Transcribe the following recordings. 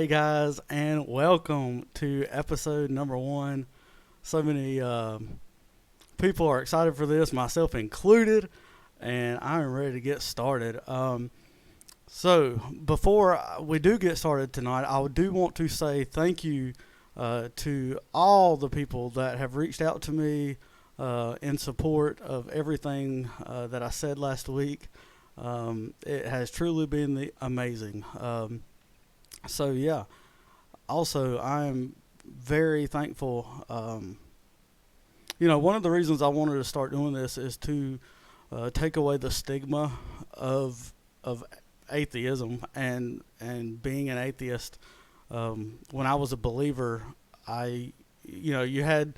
Hey guys, and welcome to episode number one. So many people are excited for this, myself included, and I am ready to get started. So, before we do get started tonight, I do want to say thank you to all the people that have reached out to me in support of everything that I said last week. It has truly been amazing. So yeah. Also, I am very thankful. One of the reasons I wanted to start doing this is to take away the stigma of atheism and being an atheist. When I was a believer, you had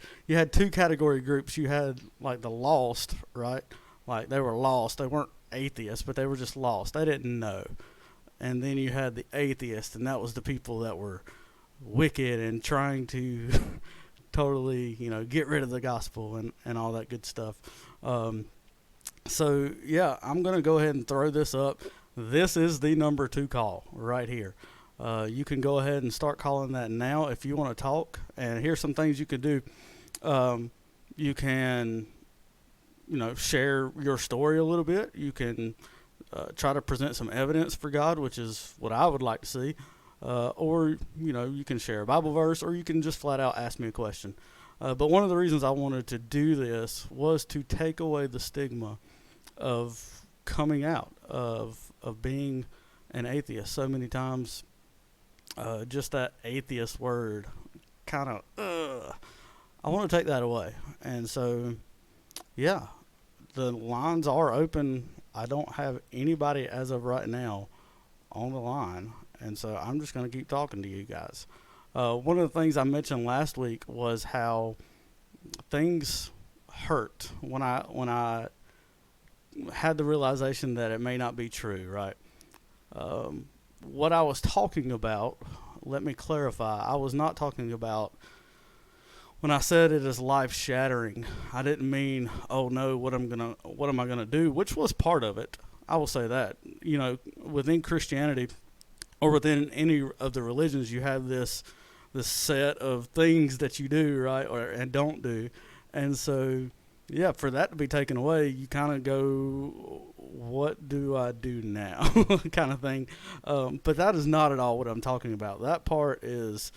two category groups. You had like the lost, right? Like they were lost. They weren't atheists, but they were just lost. They didn't know. And then you had the atheists, and that was the people that were wicked and trying to totally, get rid of the gospel and all that good stuff. So, yeah, I'm going to go ahead and throw this up. This is the number 2 call right here. You can go ahead and start calling that now if you want to talk. And here's some things you can do. You can, share your story a little bit. You can try to present some evidence for God, which is what I would like to see. Or, you can share a Bible verse, or you can just flat out ask me a question. But one of the reasons I wanted to do this was to take away the stigma of coming out, of being an atheist. So many times, just that atheist word kind of, I want to take that away. And so, yeah, the lines are open. I don't have anybody as of right now on the line, and so I'm just going to keep talking to you guys. One of the things I mentioned last week was how things hurt when I had the realization that it may not be true, right? What I was talking about, let me clarify, I was not talking about, when I said it is life shattering, I didn't mean, oh no, what am I gonna do, which was part of it. I will say that. Within Christianity or within any of the religions, you have this set of things that you do, right, and don't do. And so, yeah, for that to be taken away, you kind of go, what do I do now, kind of thing. But that is not at all what I'm talking about. That part is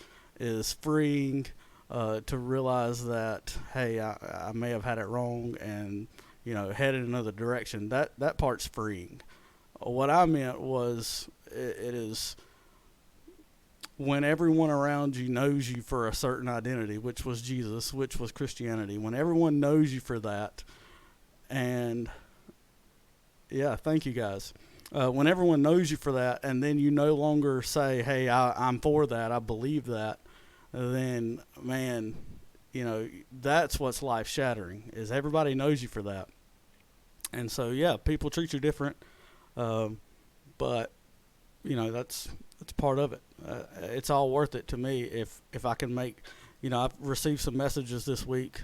freeing. To realize that, hey, I may have had it wrong and, headed in another direction. That part's freeing. What I meant was it is when everyone around you knows you for a certain identity, which was Jesus, which was Christianity. When everyone knows you for that, and, yeah, thank you guys. When everyone knows you for that, and then you no longer say, hey, I'm for that, I believe that, then, man, that's what's life-shattering, is everybody knows you for that. And so, yeah, people treat you different, but, that's part of it. It's all worth it to me if I can make, I've received some messages this week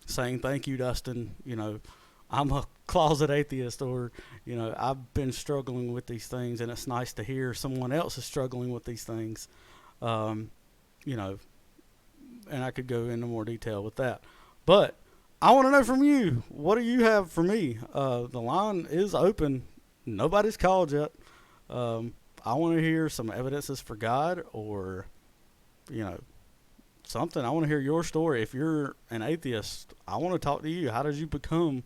saying, thank you, Dustin, I'm a closet atheist, or, I've been struggling with these things, and it's nice to hear someone else is struggling with these things. And I could go into more detail with that. But I want to know from you, what do you have for me? The line is open. Nobody's called yet. I want to hear some evidences for God, or, something. I want to hear your story. If you're an atheist, I want to talk to you. How did you become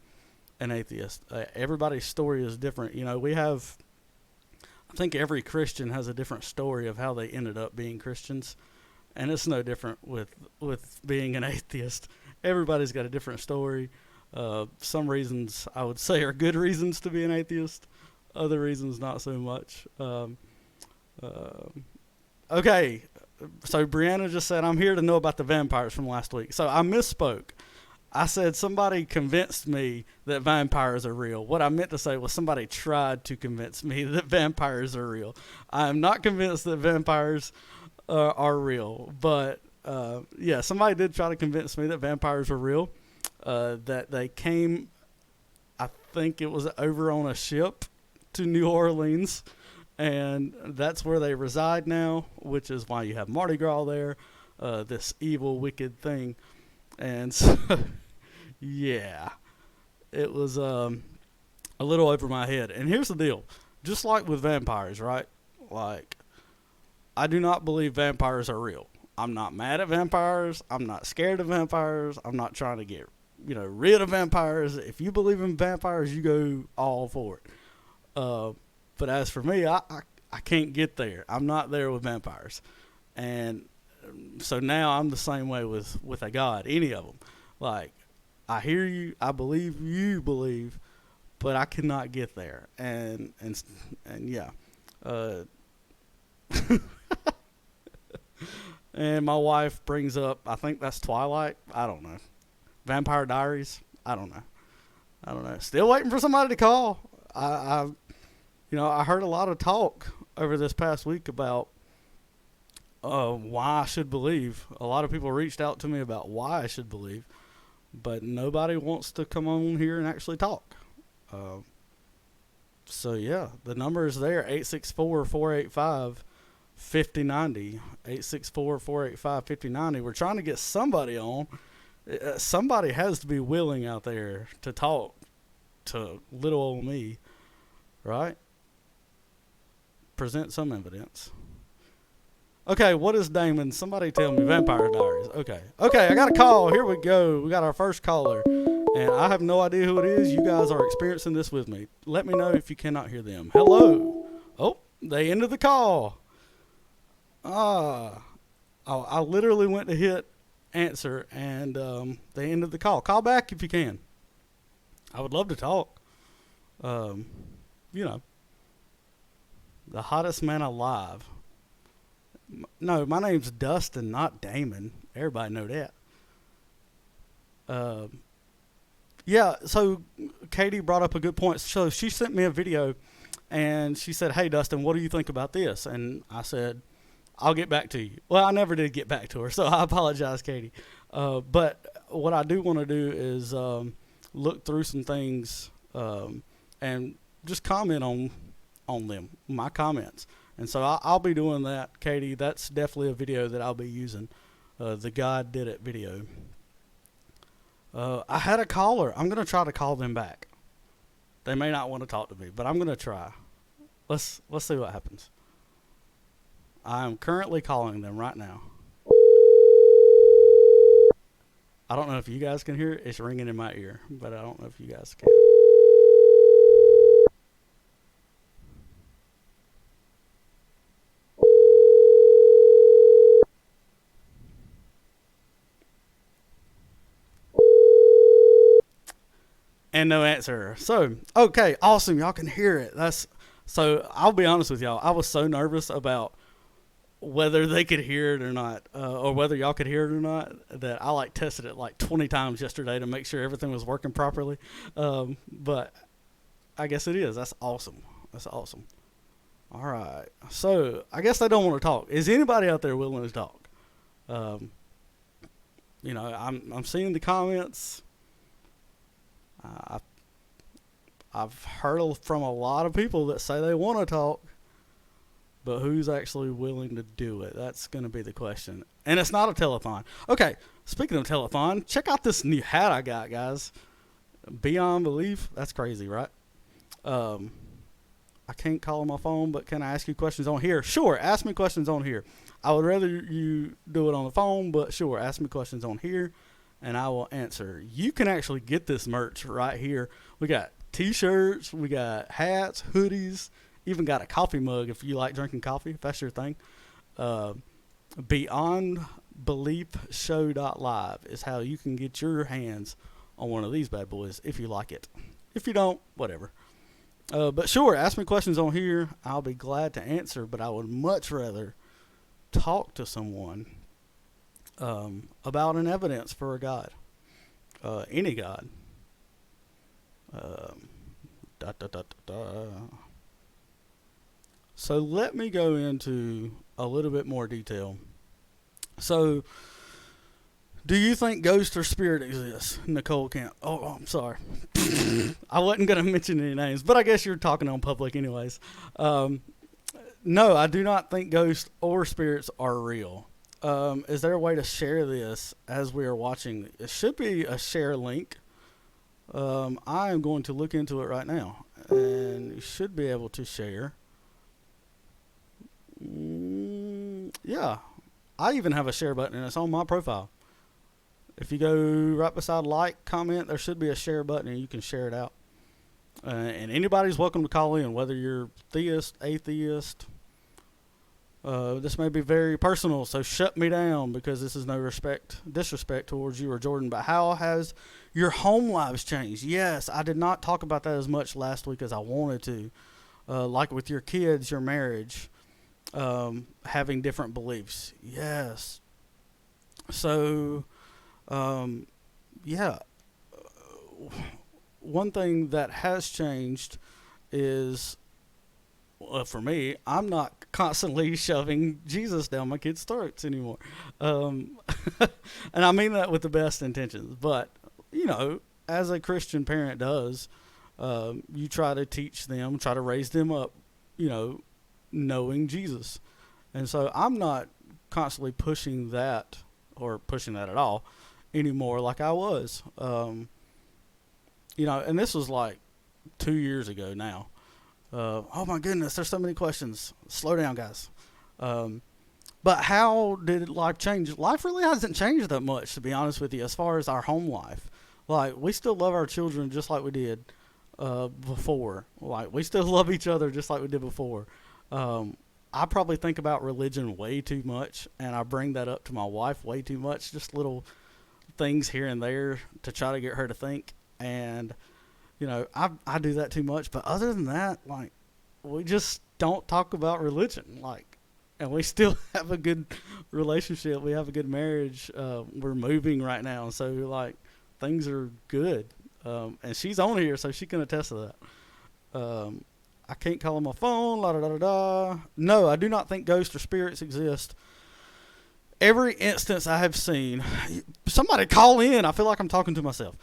an atheist? Everybody's story is different. I think every Christian has a different story of how they ended up being Christians. And it's no different with being an atheist. Everybody's got a different story. Some reasons I would say are good reasons to be an atheist. Other reasons not so much. Okay, so Brianna just said, I'm here to know about the vampires from last week. So I misspoke. I said somebody convinced me that vampires are real. What I meant to say was somebody tried to convince me that vampires are real. I am not convinced that vampires are real, but yeah, somebody did try to convince me that vampires were real, that they came, I think it was over on a ship to New Orleans, and that's where they reside now, which is why you have Mardi Gras there, this evil, wicked thing. And so, yeah, it was a little over my head. And here's the deal. Just like with vampires, right? Like, I do not believe vampires are real. I'm not mad at vampires. I'm not scared of vampires. I'm not trying to get, rid of vampires. If you believe in vampires, you go all for it. But as for me, I can't get there. I'm not there with vampires. And so now I'm the same way with a God, any of them. Like, I hear you. I believe you believe, but I cannot get there. And yeah. And my wife brings up, I think that's Twilight. I don't know. Vampire Diaries. I don't know. Still waiting for somebody to call. I heard a lot of talk over this past week about why I should believe. A lot of people reached out to me about why I should believe, but nobody wants to come on here and actually talk. So yeah, the number is there, 864-485-5090, 864-485-5090. We're trying to get somebody on. Somebody has to be willing out there to talk to little old me, right? Present some evidence. Okay, what is Damon? Somebody tell me. Vampire Diaries. Okay, I got a call. Here we go. We got our first caller. And I have no idea who it is. You guys are experiencing this with me. Let me know if you cannot hear them. Hello. Oh, they ended the call. I literally went to hit answer, and they ended the call. Call back if you can. I would love to talk. The hottest man alive. No, my name's Dustin, not Damon. Everybody know that. Yeah, so Katie brought up a good point. So she sent me a video, and she said, hey, Dustin, what do you think about this? And I said, I'll get back to you. Well, I never did get back to her, so I apologize, Katie. But what I do want to do is look through some things and just comment on them, my comments. And so I'll be doing that, Katie. That's definitely a video that I'll be using, the God Did It video. I had a caller. I'm going to try to call them back. They may not want to talk to me, but I'm going to try. Let's see what happens. I'm currently calling them right now. I don't know if you guys can hear it. It's ringing in my ear, but I don't know if you guys can. And no answer. So, okay, awesome. Y'all can hear it. So I'll be honest with y'all. I was so nervous about whether they could hear it or not, or whether y'all could hear it or not, that I tested it 20 times yesterday to make sure everything was working properly. But I guess it is. That's awesome. All right. So I guess they don't want to talk. Is anybody out there willing to talk? I'm seeing the comments. I've heard from a lot of people that say they want to talk, but who's actually willing to do it? That's going to be the question. And it's not a telethon. Okay, speaking of telethon, check out this new hat I got, guys. Beyond Belief. That's crazy, right? I can't call on my phone, but can I ask you questions on here? Sure, ask me questions on here. I would rather you do it on the phone, but sure, ask me questions on here, and I will answer. You can actually get this merch right here. We got t-shirts, we got hats, hoodies, even got a coffee mug if you like drinking coffee, if that's your thing. beyondbeliefshow.live is how you can get your hands on one of these bad boys if you like it. If you don't, whatever. But sure, ask me questions on here. I'll be glad to answer, but I would much rather talk to someone about an evidence for a God. Any God. So let me go into a little bit more detail. So, do you think ghosts or spirit exists? Nicole Camp. Oh, I'm sorry. I wasn't going to mention any names, but I guess you're talking on public anyways. No, I do not think ghosts or spirits are real. Is there a way to share this as we are watching? It should be a share link. I am going to look into it right now, and you should be able to share. Yeah, I even have a share button, and it's on my profile. If you go right beside like, comment, there should be a share button, and you can share it out. And anybody's welcome to call in, whether you're theist, atheist. This may be very personal, so shut me down because this is no disrespect towards you or Jordan. But how has your home lives changed? Yes, I did not talk about that as much last week as I wanted to. Like with your kids, your marriage, having different beliefs. Yes. So, yeah. One thing that has changed is, for me, I'm not constantly shoving Jesus down my kids' throats anymore. Um, and I mean that with the best intentions. But, as a Christian parent does, you try to teach them, try to raise them up, you know, knowing Jesus. And so I'm not constantly pushing that at all anymore like I was. And this was like 2 years ago now. Oh my goodness, there's so many questions. Slow down, guys. But how did life change? Life really hasn't changed that much, to be honest with you, as far as our home life. Like, we still love our children just like we did before. Like, we still love each other just like we did before. I probably think about religion way too much, and I bring that up to my wife way too much. Just little things here and there to try to get her to think. And I do that too much. But other than that, like, we just don't talk about religion. Like, and we still have a good relationship. We have a good marriage. We're moving right now, so like things are good. And she's on here, so she can attest to that. I can't call on my phone. La da da da da. No, I do not think ghosts or spirits exist. Every instance I have seen, somebody call in. I feel like I'm talking to myself.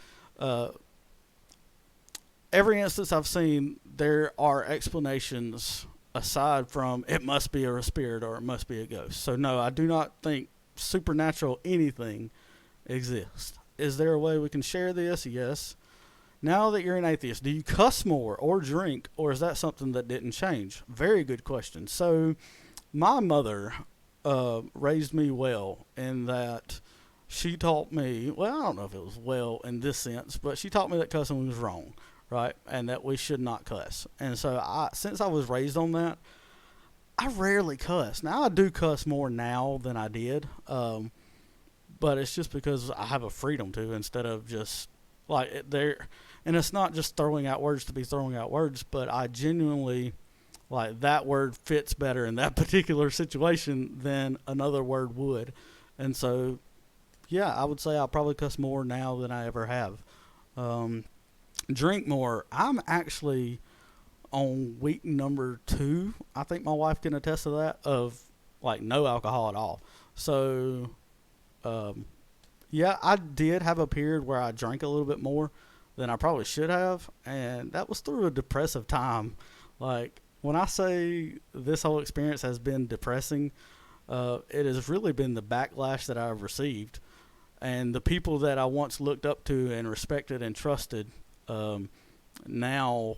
Every instance I've seen, there are explanations aside from it must be a spirit or it must be a ghost. So no, I do not think supernatural anything exists. Is there a way we can share this? Yes. Now that you're an atheist, do you cuss more or drink, or is that something that didn't change? Very good question. So my mother raised me well in that she taught me, well, I don't know if it was well in this sense, but she taught me that cussing was wrong, right? And that we should not cuss. And so since I was raised on that, I rarely cuss. Now I do cuss more now than I did, but it's just because I have a freedom to instead of just like there. And it's not just throwing out words to be throwing out words, but I genuinely like that word fits better in that particular situation than another word would. And so, yeah, I would say I probably cuss more now than I ever have. Drink more. I'm actually on week number 2. I think my wife can attest to that, of like no alcohol at all. So, yeah, I did have a period where I drank a little bit more than I probably should have, and that was through a depressive time. Like, when I say this whole experience has been depressing, it has really been the backlash that I've received, and the people that I once looked up to and respected and trusted, now,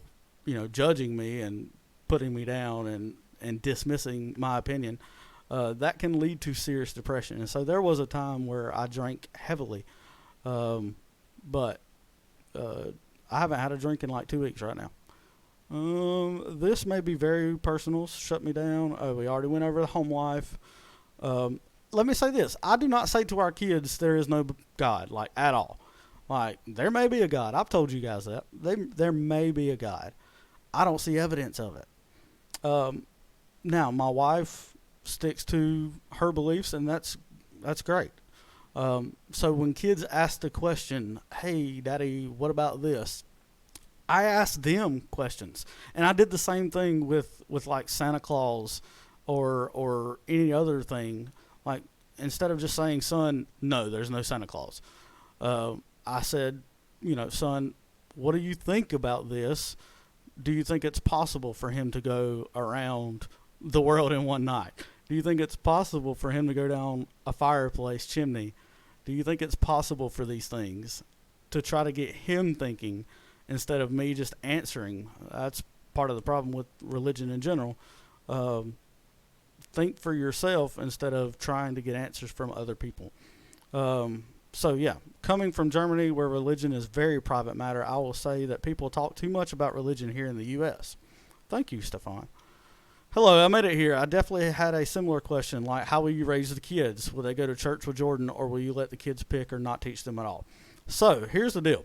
judging me and putting me down and dismissing my opinion. That can lead to serious depression. And so there was a time where I drank heavily, but I haven't had a drink in like 2 weeks right now. This may be very personal. Shut me down. We already went over the home life. Let me say this. I do not say to our kids there is no God, like, at all. Like, there may be a God. I've told you guys that. There may be a God. I don't see evidence of it. Now, my wife sticks to her beliefs, and that's great. So when kids ask the question, hey, Daddy, what about this? I ask them questions. And I did the same thing with like Santa Claus or any other thing. Like, instead of just saying, son, no, there's no Santa Claus. I said, son, what do you think about this? Do you think it's possible for him to go around the world in one night? Do you think it's possible for him to go down a fireplace chimney? Do you think it's possible for these things to try to get him thinking instead of me just answering? That's part of the problem with religion in general. Um, think for yourself instead of trying to get answers from other people. So yeah, coming from Germany where religion is very private matter, I will say that people talk too much about religion here in the U.S. Thank you, Stefan. Hello, I made it here. I definitely had a similar question, like how will you raise the kids? Will they go to church with Jordan, or will you let the kids pick or not teach them at all? So here's the deal.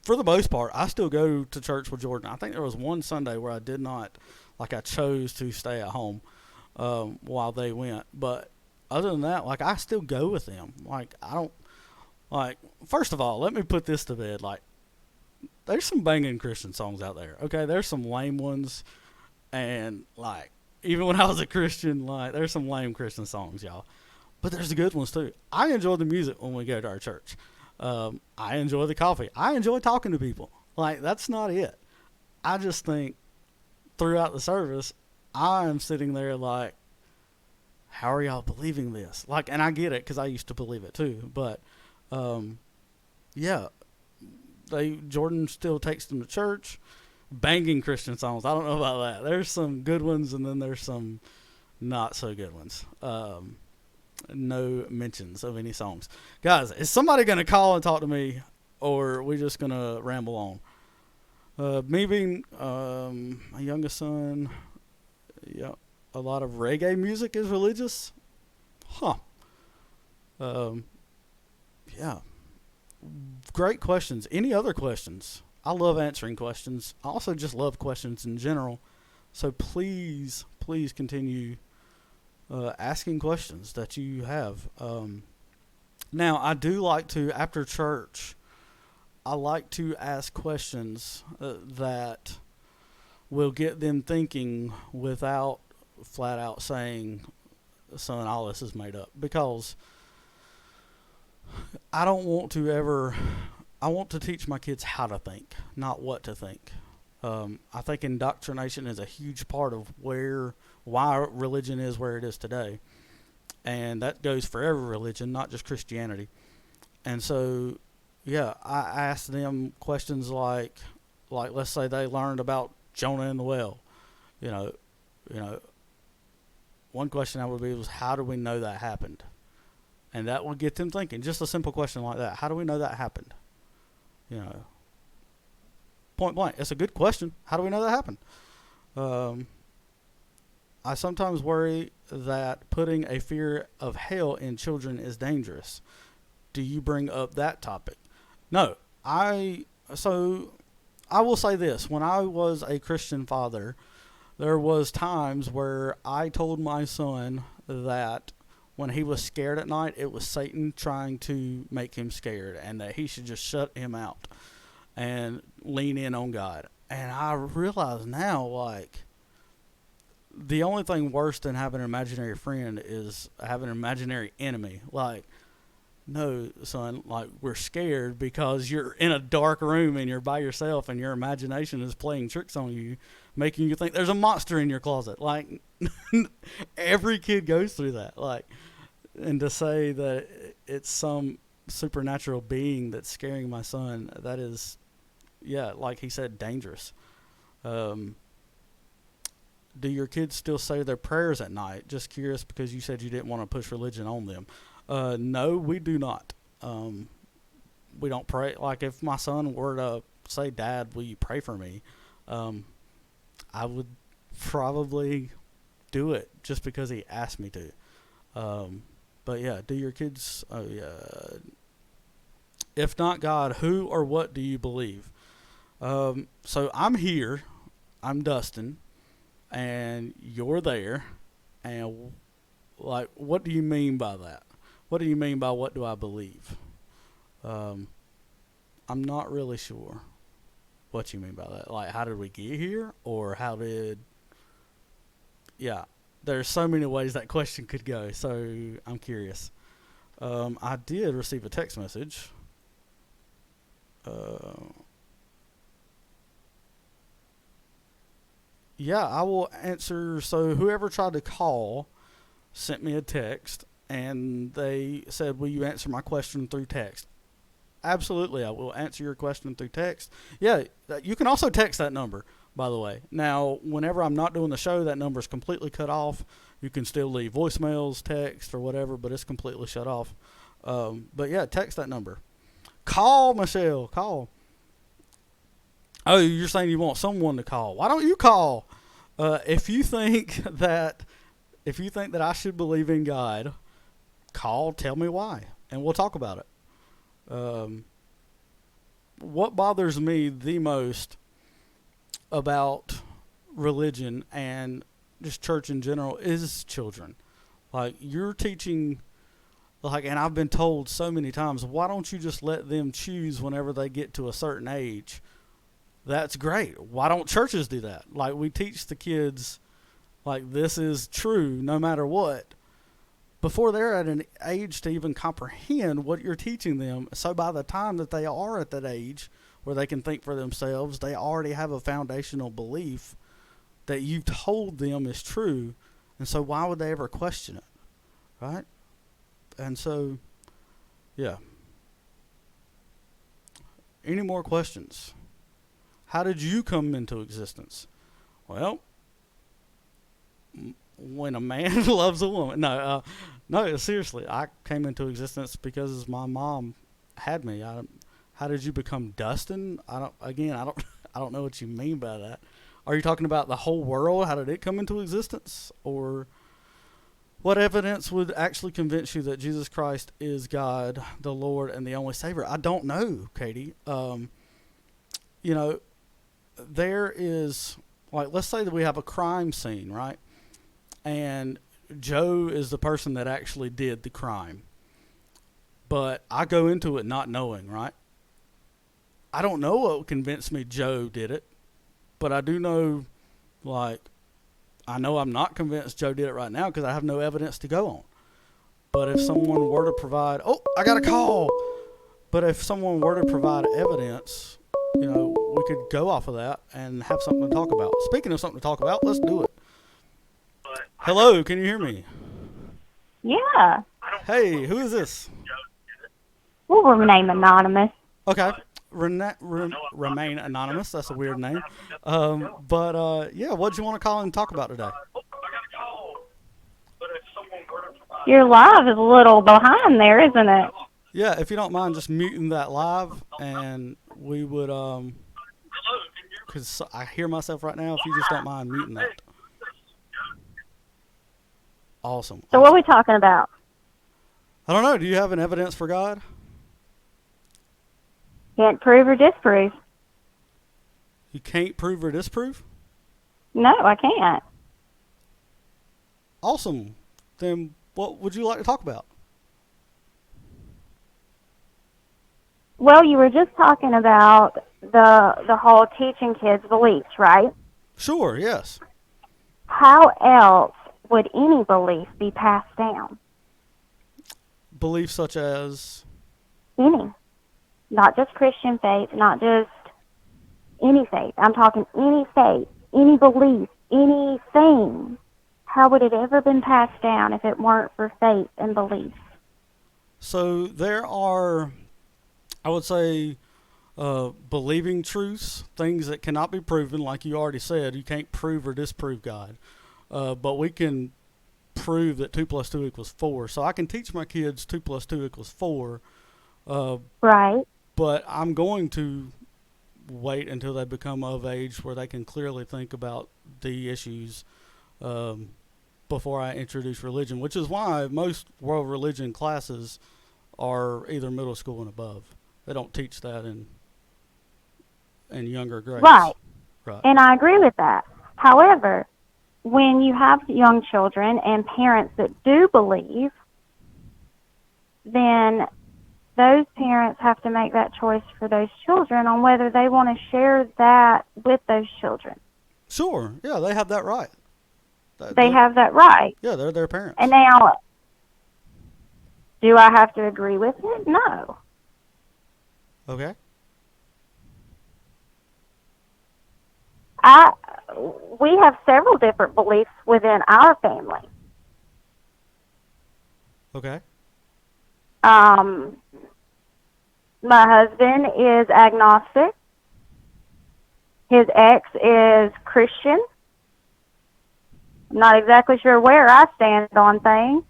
For the most part, I still go to church with Jordan. I think there was one Sunday where I did not, like I chose to stay at home while they went. But other than that, like I still go with them. Like I don't, like, first of all, let me put this to bed. Like there's some banging Christian songs out there. Okay, there's some lame ones, and like even when I was a Christian, like there's some lame Christian songs, y'all. But there's the good ones too. I enjoy the music when we go to our church. I enjoy the coffee. I enjoy talking to people. Like that's not it. I just think throughout the service, I'm sitting there like, how are y'all believing this? Like, and I get it because I used to believe it too. But yeah, Jordan still takes them to church. Banging Christian songs. I don't know about that. There's some good ones, and then there's some not so good ones. No mentions of any songs. Guys, is somebody going to call and talk to me, or are we just going to ramble on? Me being my youngest son, yeah, a lot of reggae music is religious. Huh. Yeah. Great questions. Any other questions? I love answering questions. I also just love questions in general. So please, please continue asking questions that you have. Now, I do like to, after church, I like to ask questions that will get them thinking without flat out saying, son, all this is made up. Because I don't want to ever, I want to teach my kids how to think, not what to think. I think indoctrination is a huge part of why religion is where it is today. And that goes for every religion, not just Christianity. And so, yeah, I ask them questions like let's say they learned about Jonah in the well. You know, you know, one question I would be was, how do we know that happened? And that would get them thinking. Just a simple question like that. How do we know that happened? You know, point blank. It's a good question. How do we know that happened? I sometimes worry that putting a fear of hell in children is dangerous. Do you bring up that topic? No. So I will say this. When I was a Christian father, there was times where I told my son that when he was scared at night, it was Satan trying to make him scared, and that he should just shut him out and lean in on God. And I realize now, like, the only thing worse than having an imaginary friend is having an imaginary enemy. Like, no, son, like, we're scared because you're in a dark room and you're by yourself and your imagination is playing tricks on you, making you think there's a monster in your closet. Like, every kid goes through that. Like, and to say that it's some supernatural being that's scaring my son, that is, yeah, like he said, dangerous. Do your kids still say their prayers at night? Just curious because you said you didn't want to push religion on them. No, we do not. We don't pray. Like, if my son were to say, Dad, will you pray for me? I would probably do it just because he asked me to. But yeah, do your kids, if not God, who or what do you believe? So I'm here, I'm Dustin, and you're there, and like, what do you mean by that? What do you mean by what do I believe? I'm not really sure what you mean by that. Like, how did we get here? Or how did... Yeah, there's so many ways that question could go, so I'm curious. I did receive a text message. Yeah, I will answer. So whoever tried to call sent me a text, and they said, "Will you answer my question through text?" Absolutely, I will answer your question through text. Yeah, you can also text that number, by the way. Now, whenever I'm not doing the show, that number is completely cut off. You can still leave voicemails, text, or whatever, but it's completely shut off. But yeah, text that number. Call, Michelle. Call. Oh, you're saying you want someone to call. Why don't you call? If you think that I should believe in God, call. Tell me why, and we'll talk about it. Um, what bothers me the most about religion and just church in general is children. Like, you're teaching, like, and I've been told so many times, why don't you just let them choose whenever they get to a certain age? That's great. Why don't churches do that? Like, we teach the kids, like, this is true no matter what, before they're at an age to even comprehend what you're teaching them. So by the time that they are at that age where they can think for themselves, they already have a foundational belief that you've told them is true. And so why would they ever question it? Right? And so, yeah. Any more questions? How did you come into existence? Well, when a man loves a woman. No, seriously, I came into existence because my mom had me. How did you become Dustin? I don't. Again, I don't. I don't know what you mean by that. Are you talking about the whole world? How did it come into existence, or what evidence would actually convince you that Jesus Christ is God, the Lord, and the only Savior? I don't know, Katie. You know, there is, like, let's say that we have a crime scene, right? And Joe is the person that actually did the crime. But I go into it not knowing, right? I don't know what would convince me Joe did it, but I do know, like, I know I'm not convinced Joe did it right now because I have no evidence to go on. But if someone were to provide, oh, I got a call. But if someone were to provide evidence, you know, we could go off of that and have something to talk about. Speaking of something to talk about, let's do it. Hello, can you hear me? Yeah. Hey, who is this? We'll remain anonymous. Okay. Remain anonymous. That's a weird name. Yeah, what do you want to call and talk about today? Your live is a little behind there, isn't it? Yeah, if you don't mind just muting that live, and we would, because I hear myself right now, if you just don't mind muting that. Awesome. So what are we talking about? I don't know. Do you have an evidence for God? Can't prove or disprove. You can't prove or disprove? No, I can't. Awesome. Then what would you like to talk about? Well, you were just talking about the whole teaching kids beliefs, right? Sure, yes. How else would any belief be passed down? Beliefs such as? Any. Not just Christian faith, not just any faith. I'm talking any faith, any belief, anything. How would it ever been passed down if it weren't for faith and belief? So there are, I would say, believing truths, things that cannot be proven, like you already said. You can't prove or disprove God. But we can prove that 2 plus 2 equals 4. So I can teach my kids 2 plus 2 equals 4. Right. But I'm going to wait until they become of age where they can clearly think about the issues before I introduce religion, which is why most world religion classes are either middle school and above. They don't teach that in younger grades. Right. Right. And I agree with that. However, when you have young children and parents that do believe, then those parents have to make that choice for those children on whether they want to share that with those children. Sure. Yeah, they have that right. They have that right. Yeah, they're their parents. And now, do I have to agree with it? No. Okay. we have several different beliefs within our family. Okay. My husband is agnostic. His ex is Christian. I'm not exactly sure where I stand on things.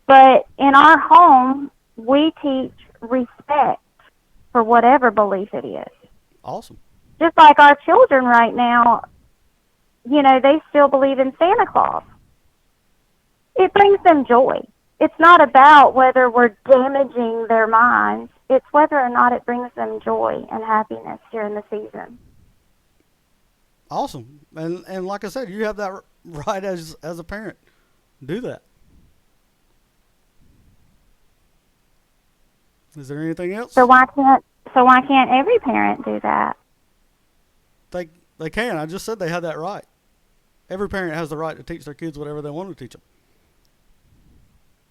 But in our home, we teach respect for whatever belief it is. Awesome. Just like our children right now, they still believe in Santa Claus. It brings them joy. It's not about whether we're damaging their minds. It's whether or not it brings them joy and happiness during the season. Awesome. And like I said, you have that right as a parent. Do that. Is there anything else? So why can't every parent do that? They can. I just said they had that right. Every parent has the right to teach their kids whatever they want to teach them.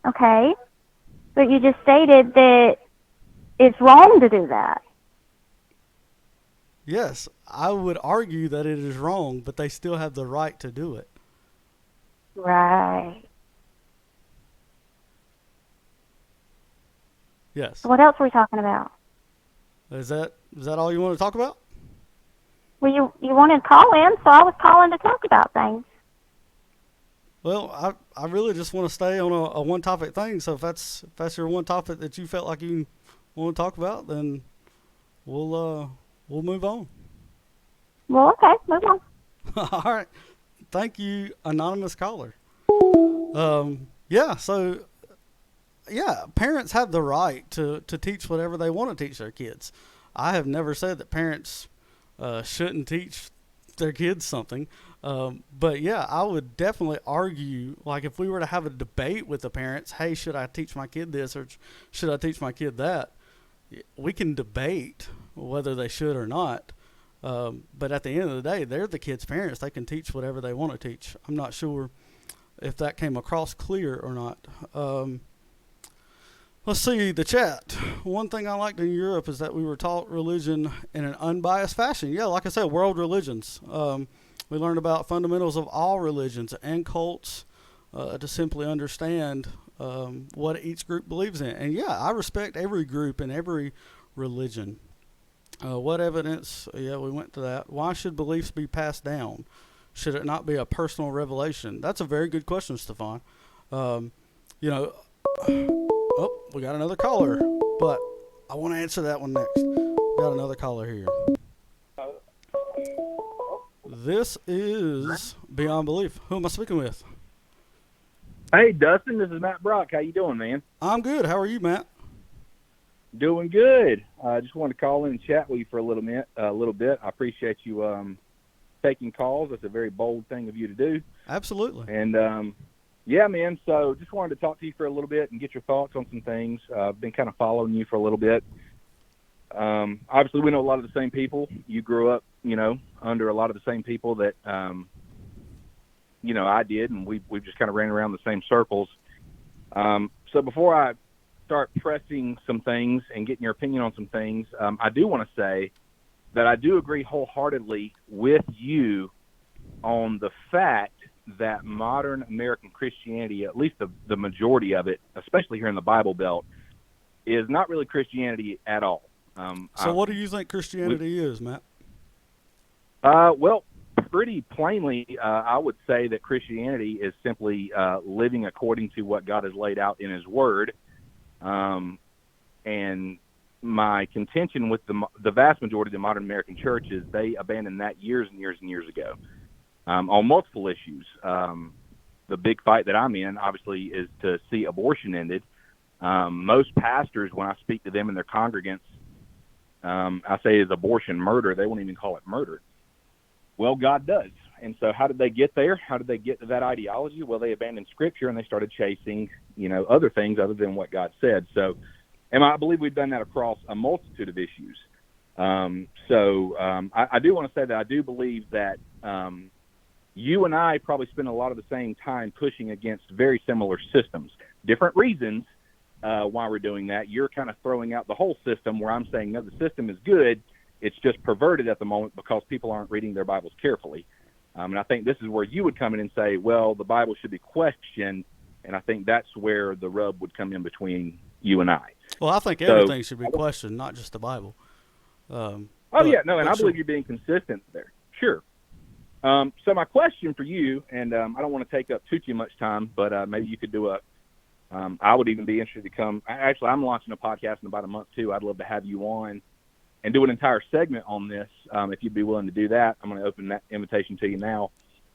Okay. But you just stated that it's wrong to do that. Yes, I would argue that it is wrong, but they still have the right to do it. Right. Yes. So what else are we talking about? Is that all you want to talk about? Well, you wanted to call in, so I was calling to talk about things. Well, I really just want to stay on a one topic thing. So if that's your one topic that you felt like you want to talk about, then we'll move on. Well, okay, move on. All right. Thank you, anonymous caller. Yeah. So yeah, parents have the right to teach whatever they want to teach their kids. I have never said that parents shouldn't teach their kids something. But yeah, I would definitely argue, like if we were to have a debate with the parents, hey, should I teach my kid this or should I teach my kid that? We can debate whether they should or not. But at the end of the day, they're the kids' parents. They can teach whatever they want to teach. I'm not sure if that came across clear or not. Let's see the chat. One thing I liked in Europe is that we were taught religion in an unbiased fashion. Yeah, like I said, world religions. We learned about fundamentals of all religions and cults to simply understand what each group believes in. And yeah, I respect every group and every religion. What evidence? Yeah, we went to that. Why should beliefs be passed down? Should it not be a personal revelation? That's a very good question, Stefan. Oh, we got another caller, but I want to answer that one next. We got another caller here. This is Beyond Belief. Who am I speaking with? Hey, Dustin, this is Matt Brock. How you doing, man? I'm good. How are you, Matt? Doing good. I just wanted to call in and chat with you for a little bit. I appreciate you taking calls. That's a very bold thing of you to do. Absolutely. And yeah, man. So just wanted to talk to you for a little bit and get your thoughts on some things. I've been kind of following you for a little bit. Obviously, we know a lot of the same people. You grew up, under a lot of the same people that, I did, and we've just kind of ran around the same circles. So before I start pressing some things and getting your opinion on some things, I do want to say that I do agree wholeheartedly with you on the fact that modern American Christianity, at least the majority of it, especially here in the Bible Belt, is not really Christianity at all. So what do you think Christianity is, Matt? Well, pretty plainly, I would say that Christianity is simply living according to what God has laid out in His Word. And my contention with the vast majority of the modern American church is they abandoned that years and years and years ago on multiple issues. The big fight that I'm in, obviously, is to see abortion ended. Most pastors, when I speak to them and their congregants, I say, is abortion murder? They won't even call it murder. Well, God does. And so how did they get there? How did they get to that ideology? Well, they abandoned Scripture and they started chasing, other things other than what God said. So, and I believe we've done that across a multitude of issues. I do want to say that I do believe that you and I probably spend a lot of the same time pushing against very similar systems. Different reasons why we're doing that. You're kind of throwing out the whole system where I'm saying, no, the system is good. It's just perverted at the moment because people aren't reading their Bibles carefully. And I think this is where you would come in and say, well, the Bible should be questioned, and I think that's where the rub would come in between you and I. Well, I think everything should be questioned, not just the Bible. And I believe you're being consistent there. Sure. So my question for you, and I don't want to take up too much time, but maybe you could do I would even be interested to come. Actually, I'm launching a podcast in about a month, too. I'd love to have you on and do an entire segment on this. If you'd be willing to do that, I'm going to open that invitation to you now.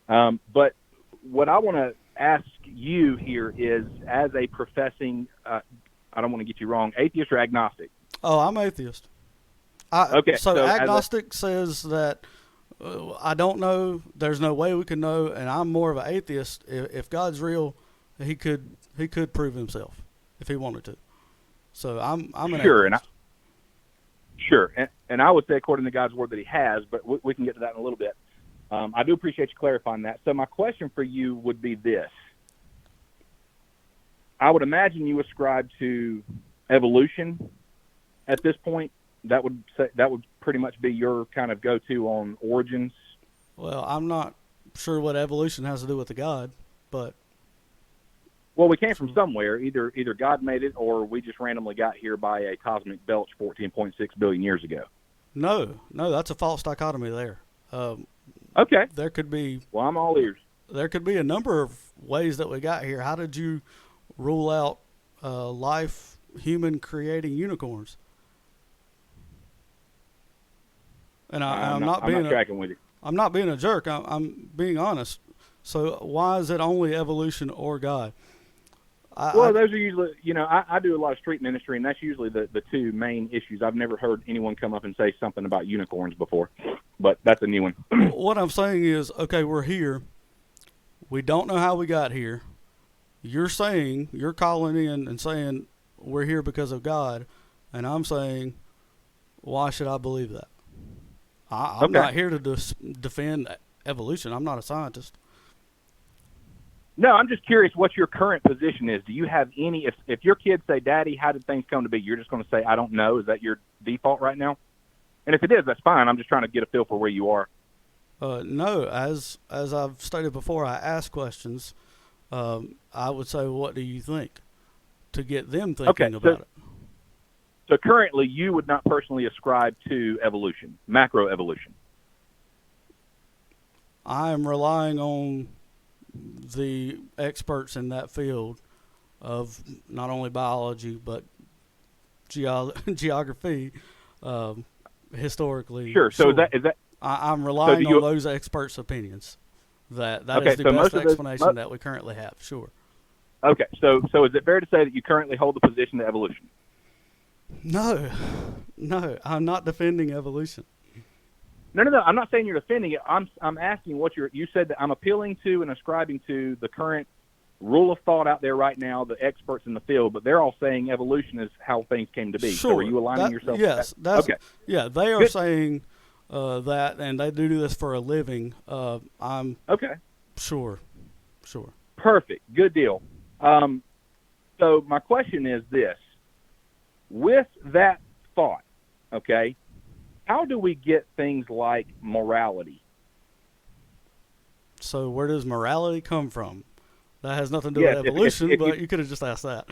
But what I want to ask you here is, as a professing, I don't want to get you wrong, atheist or agnostic? Oh, I'm atheist. Okay. So agnostic says that I don't know, there's no way we can know, and I'm more of an atheist. If God's real, he could prove himself if he wanted to. So I'm an atheist. Sure, and I would say according to God's word that he has, but we can get to that in a little bit. I do appreciate you clarifying that. So my question for you would be this. I would imagine you ascribe to evolution at this point. That would pretty much be your kind of go-to on origins. Well, I'm not sure what evolution has to do with the God, but... Well, we came from somewhere. Either God made it, or we just randomly got here by a cosmic belch 14.6 billion years ago. No, that's a false dichotomy there. Okay. There could be... Well, I'm all ears. There could be a number of ways that we got here. How did you rule out life, human creating unicorns? And I'm not tracking with you. I'm not being a jerk. I'm being honest. So why is it only evolution or God? Those are usually, I do a lot of street ministry, and that's usually the two main issues. I've never heard anyone come up and say something about unicorns before, but that's a new one. What I'm saying is, okay, we're here. We don't know how we got here. You're calling in and saying we're here because of God, and I'm saying, why should I believe that? I'm not here to defend evolution. I'm not a scientist. No, I'm just curious what your current position is. Do you have any, if your kids say, Daddy, how did things come to be? You're just going to say, I don't know. Is that your default right now? And if it is, that's fine. I'm just trying to get a feel for where you are. No, as I've stated before, I ask questions. I would say, what do you think? To get them thinking about it. So currently, you would not personally ascribe to evolution, macroevolution. I am relying on the experts in that field of not only biology but geography, historically. Sure. So is that? I'm relying on those experts' opinions. That is the best explanation that we currently have. Sure. Okay. So is it fair to say that you currently hold the position to evolution? No, I'm not defending evolution. No. I'm not saying you're defending it. I'm asking what you said that I'm appealing to and ascribing to the current rule of thought out there right now, the experts in the field, but they're all saying evolution is how things came to be. Sure. So are you aligning yourself? Yes. With that? Okay. Yeah, they are saying that, and they do this for a living. I'm okay. Sure. Perfect. Good deal. So my question is this. With that thought, okay, how do we get things like morality? So where does morality come from? That has nothing to do with evolution, but you could have just asked that.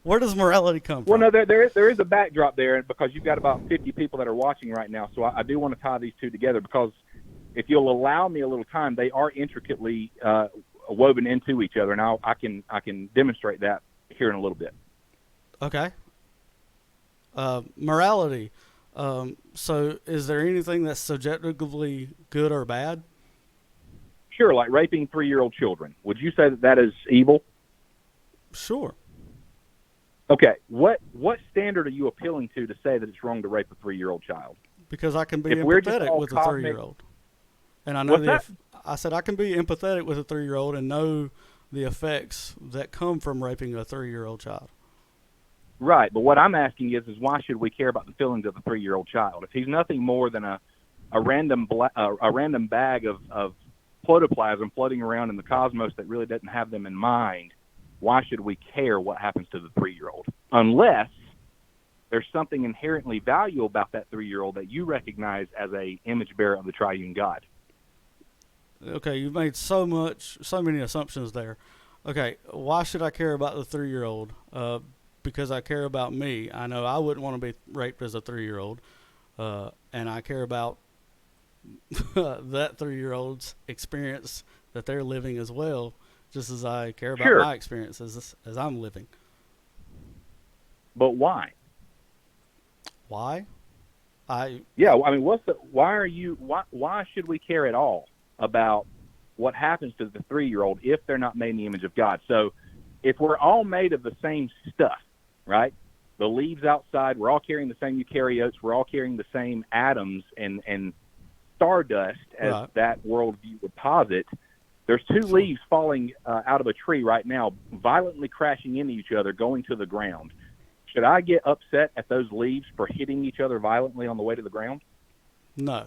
Where does morality come from? Well, no, there is a backdrop there because you've got about 50 people that are watching right now, so I do want to tie these two together because if you'll allow me a little time, they are intricately woven into each other, and I can demonstrate that here in a little bit. Okay. Morality. So is there anything that's subjectively good or bad? Sure, like raping 3-year-old children. Would you say that is evil? Sure. Okay. What standard are you appealing to say that it's wrong to rape a 3-year-old child? Because I can be empathetic with a 3-year-old. And I know I said I can be empathetic with a 3-year-old and know the effects that come from raping a 3-year-old child. Right, but what I'm asking is why should we care about the feelings of a 3-year-old child? If he's nothing more than a random bag of protoplasm floating around in the cosmos that really doesn't have them in mind, why should we care what happens to the 3-year-old? Unless there's something inherently valuable about that 3-year-old that you recognize as a image bearer of the triune God. Okay, you've made so many assumptions there. Okay, why should I care about the 3-year-old? Because I care about me. I know I wouldn't want to be raped as a 3-year-old, and I care about that 3-year-old's experience that they're living as well, just as I care about Sure. my experience as I'm living. But why? Why? Yeah, I mean, why should we care at all about what happens to the 3-year-old if they're not made in the image of God? So if we're all made of the same stuff, right? The leaves outside, we're all carrying the same eukaryotes, we're all carrying the same atoms and stardust as Right. that worldview would posit. There's two leaves falling out of a tree right now, violently crashing into each other, going to the ground. Should I get upset at those leaves for hitting each other violently on the way to the ground? No,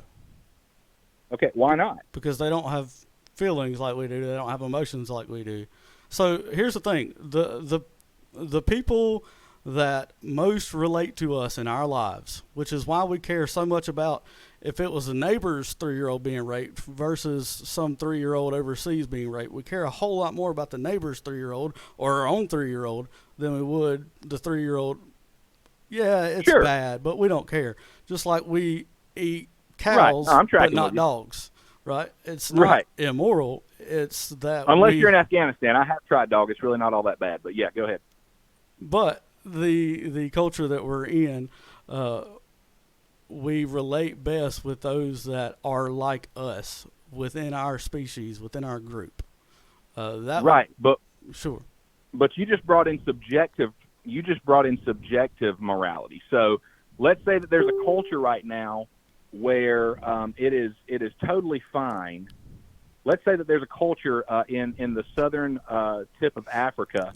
Okay, why not? because they don't have feelings like we do. They don't have emotions like we do. So here's the thing: the people that most relate to us in our lives, which is why we care so much about if it was a neighbor's 3-year-old being raped versus some 3-year-old overseas being raped. We care a whole lot more about the neighbor's 3-year-old or our own 3-year-old than we would the 3-year-old. Yeah, it's Sure. bad, but we don't care. Just like we eat cows, Right. No, I'm but tracking not with you. dogs, right? It's not Right. immoral. It's that Unless you're in Afghanistan. I have tried dog. It's really not all that bad. But yeah, go ahead. But the culture that we're in, we relate best with those that are like us within our species, within our group. Right. Sure. But you just brought in subjective. You just brought in subjective morality. So let's say that there's a culture right now where it is totally fine. Let's say that there's a culture in the southern tip of Africa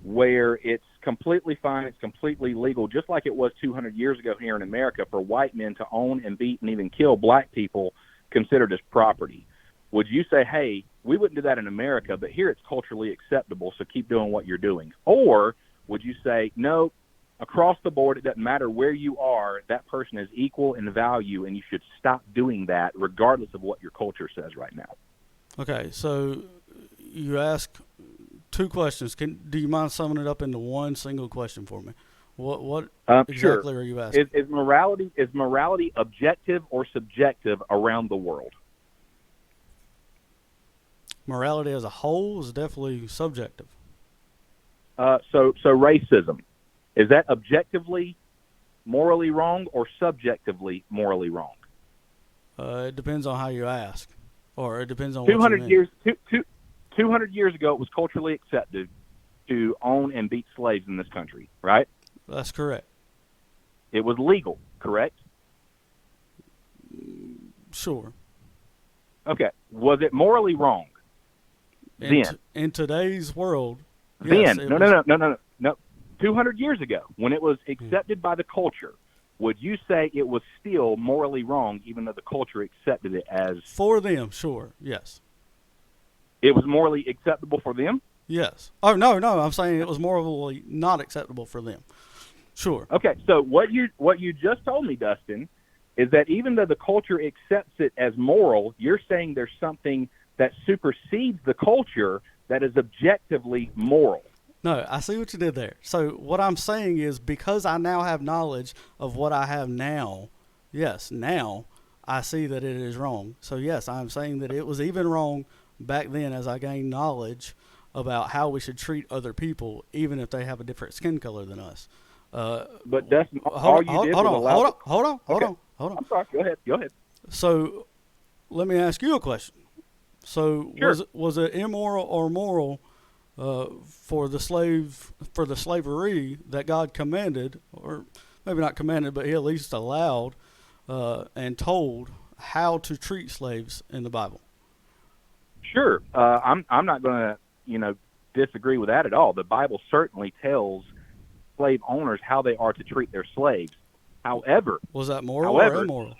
where it's completely fine, it's completely legal, just like it was 200 years ago here in America for white men to own and beat and even kill black people considered as property. Would you say, hey, we wouldn't do that in America, but here it's culturally acceptable, so keep doing what you're doing? Or would you say, no, across the board, it doesn't matter where you are, that person is equal in value, and you should stop doing that regardless of what your culture says right now? Okay, so you ask two questions. Do you mind summing it up into one single question for me? What exactly sure. are you asking? Is morality objective or subjective around the world? Morality as a whole is definitely subjective. So racism, is that objectively morally wrong or subjectively morally wrong? It depends on how you ask, or it depends on what you 200 mean. years 200 years ago, it was culturally accepted to own and beat slaves in this country, right? That's correct. It was legal, correct? Sure. Okay. Was it morally wrong? In today's world, Then, yes, no. 200 years ago, when it was accepted by the culture, would you say it was still morally wrong, even though the culture accepted it as... For them, sure, yes. It was morally acceptable for them? Yes. Oh, no, I'm saying it was morally not acceptable for them. Sure. Okay, so what you just told me, Dustin, is that even though the culture accepts it as moral, you're saying there's something that supersedes the culture that is objectively moral. No, I see what you did there. So what I'm saying is because I now have knowledge of what I have now, yes, now I see that it is wrong. So yes, I'm saying that it was even wrong back then as I gained knowledge about how we should treat other people, even if they have a different skin color than us. But Dustin, hold on. I'm sorry. Go ahead. So let me ask you a question. So Sure. was it immoral or moral for the slavery that God commanded, or maybe not commanded, but He at least allowed and told how to treat slaves in the Bible? Sure. I'm not going to disagree with that at all. The Bible certainly tells slave owners how they are to treat their slaves. However, was that moral or immoral?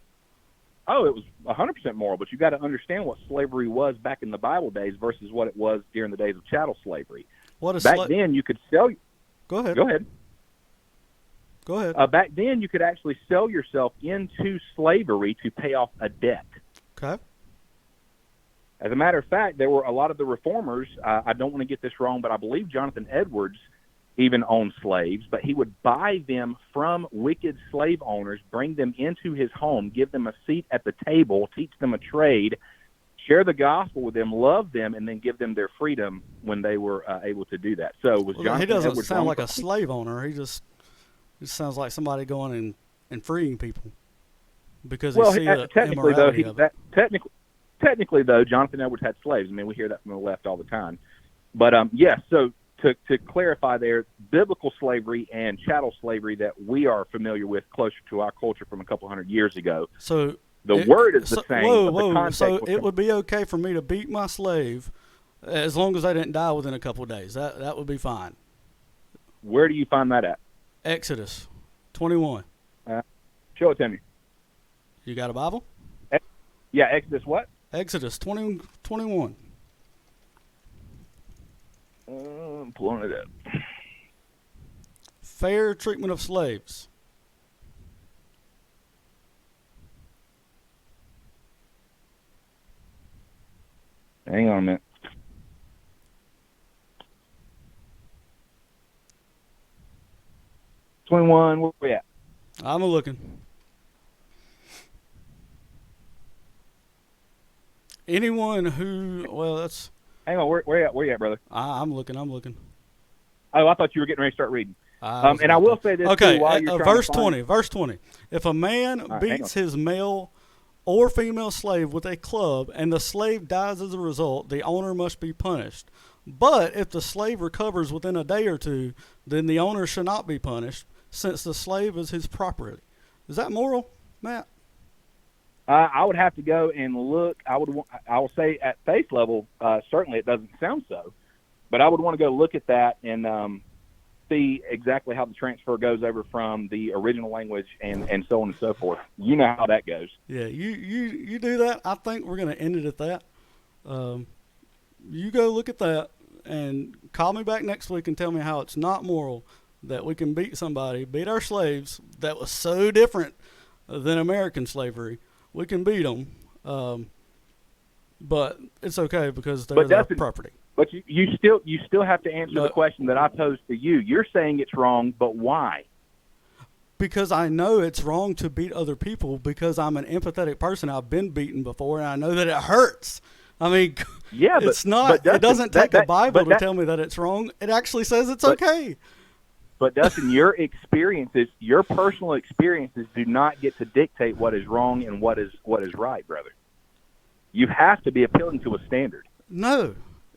Oh, it was 100% moral, but you got to understand what slavery was back in the Bible days versus what it was during the days of chattel slavery. Back then, you could sell. Go ahead. Go ahead. Go ahead. Back then, you could actually sell yourself into slavery to pay off a debt. Okay. As a matter of fact, there were a lot of the reformers. I don't want to get this wrong, but I believe Jonathan Edwards even owned slaves, but he would buy them from wicked slave owners, bring them into his home, give them a seat at the table, teach them a trade, share the gospel with them, love them, and then give them their freedom when they were able to do that. So Jonathan he doesn't Edwards sound like a slave owner. He just sounds like somebody going and freeing people because he see technically though, immorality of it. technically though, Jonathan Edwards had slaves. I mean, we hear that from the left all the time. But yes, so to clarify there, biblical slavery and chattel slavery that we are familiar with closer to our culture from a couple hundred years ago. So the word is the same. Whoa. So it would be okay for me to beat my slave as long as they didn't die within a couple of days. That would be fine. Where do you find that at? Exodus 21. Show it to me. You got a Bible? Yeah, Exodus what? Exodus 21. I'm pulling it up. Fair treatment of slaves. Hang on a minute. $21, where we at? I'm looking. Anyone who, well, that's... Hang on, where you at, brother? I'm looking. Oh, I thought you were getting ready to start reading. And I will say this okay, too, while you're verse 20. Verse 20. If a man beats his male or female slave with a club and the slave dies as a result, the owner must be punished. But if the slave recovers within a day or two, then the owner should not be punished, since the slave is his property. Is that moral, Matt? I would have to go and look. I will say at face level, certainly it doesn't sound so, but I would want to go look at that and see exactly how the transfer goes over from the original language and so on and so forth. You know how that goes. Yeah, you do that. I think we're going to end it at that. You go look at that and call me back next week and tell me how it's not moral that we can beat our slaves that was so different than American slavery. We can beat them, but it's okay because they're their property. But you still have to answer the question that I posed to you. You're saying it's wrong, but why? Because I know it's wrong to beat other people because I'm an empathetic person. I've been beaten before, and I know that it hurts. I mean, yeah, it's not. Dustin, it doesn't take a Bible to tell me that it's wrong. It actually says it's okay. But Dustin, your personal experiences do not get to dictate what is wrong and what is right, brother. You have to be appealing to a standard. No.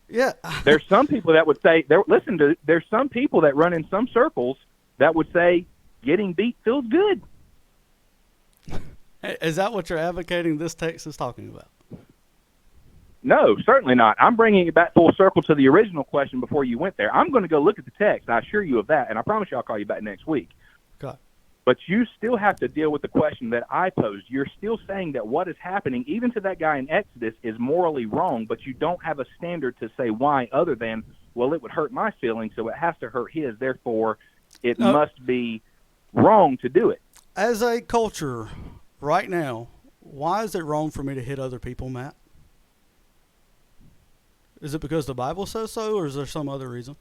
Yeah. There's some people that would say, there's some people that run in some circles that would say getting beat feels good. Is that what you're advocating this text is talking about? No, certainly not. I'm bringing it back full circle to the original question before you went there. I'm going to go look at the text. I assure you of that, and I promise you I'll call you back next week. Okay. But you still have to deal with the question that I posed. You're still saying that what is happening, even to that guy in Exodus, is morally wrong, but you don't have a standard to say why other than, well, it would hurt my feelings, so it has to hurt his. Therefore, it must be wrong to do it. As a culture right now, why is it wrong for me to hit other people, Matt? Is it because the Bible says so, or is there some other reason?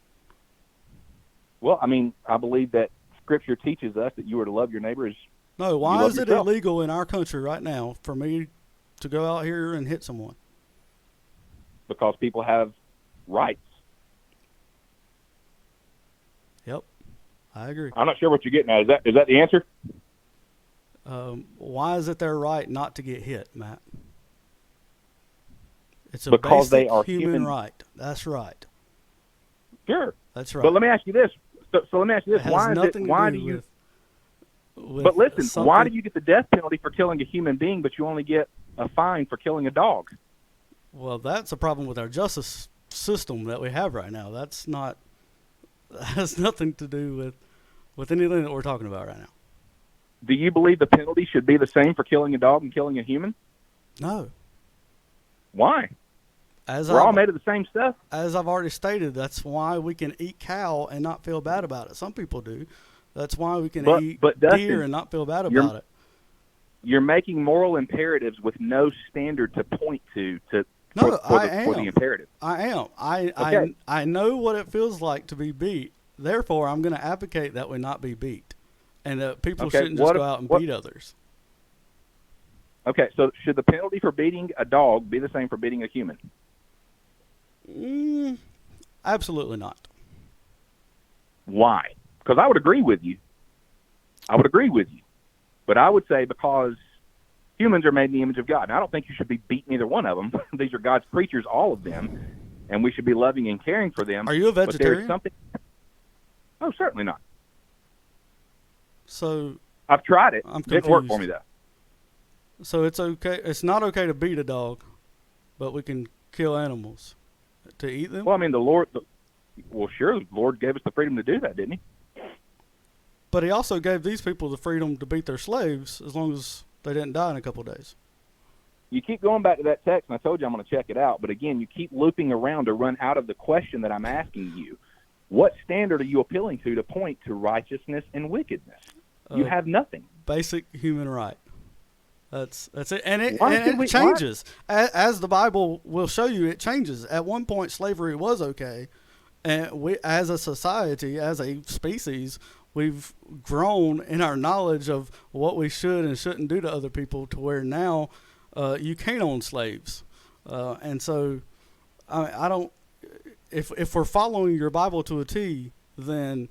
Well, I mean, I believe that Scripture teaches us that you are to love your neighbor as No, why is it illegal in our country right now for me to go out here and hit someone? Because people have rights. Yep, I agree. I'm not sure what you're getting at. Is that the answer? Why is it their right not to get hit, Matt? It's a because basic they are human right. That's right. Sure. That's right. But let me ask you this. So let me ask you this. But listen, why do you get the death penalty for killing a human being, but you only get a fine for killing a dog? Well, that's a problem with our justice system that we have right now. That has nothing to do with anything that we're talking about right now. Do you believe the penalty should be the same for killing a dog and killing a human? No. Why? We're all made of the same stuff. As I've already stated, that's why we can eat cow and not feel bad about it. Some people do. That's why we can eat Dustin, deer and not feel bad about it. You're making moral imperatives with no standard to point to for the imperative. I am. I know what it feels like to be beat. Therefore, I'm going to advocate that we not be beat, and that people shouldn't just go out and beat others. Okay, so should the penalty for beating a dog be the same for beating a human? Absolutely not. Why? Because I would agree with you. But I would say because humans are made in the image of God. And I don't think you should be beating either one of them. These are God's creatures, all of them, and we should be loving and caring for them. Are you a vegetarian? Oh, certainly not. So I've tried it. I'm confused. Didn't work for me, though. So it's okay. It's not okay to beat a dog, but we can kill animals to eat them? Well, I mean, the Lord gave us the freedom to do that, didn't he? But he also gave these people the freedom to beat their slaves as long as they didn't die in a couple of days. You keep going back to that text, and I told you I'm going to check it out. But again, you keep looping around to run out of the question that I'm asking you. What standard are you appealing to point to righteousness and wickedness? You have nothing. Basic human right. That's it, and it changes as the Bible will show you. It changes. At one point, slavery was okay, and we, as a society, as a species, we've grown in our knowledge of what we should and shouldn't do to other people, to where now you can't own slaves, and so I don't. If we're following your Bible to a T, then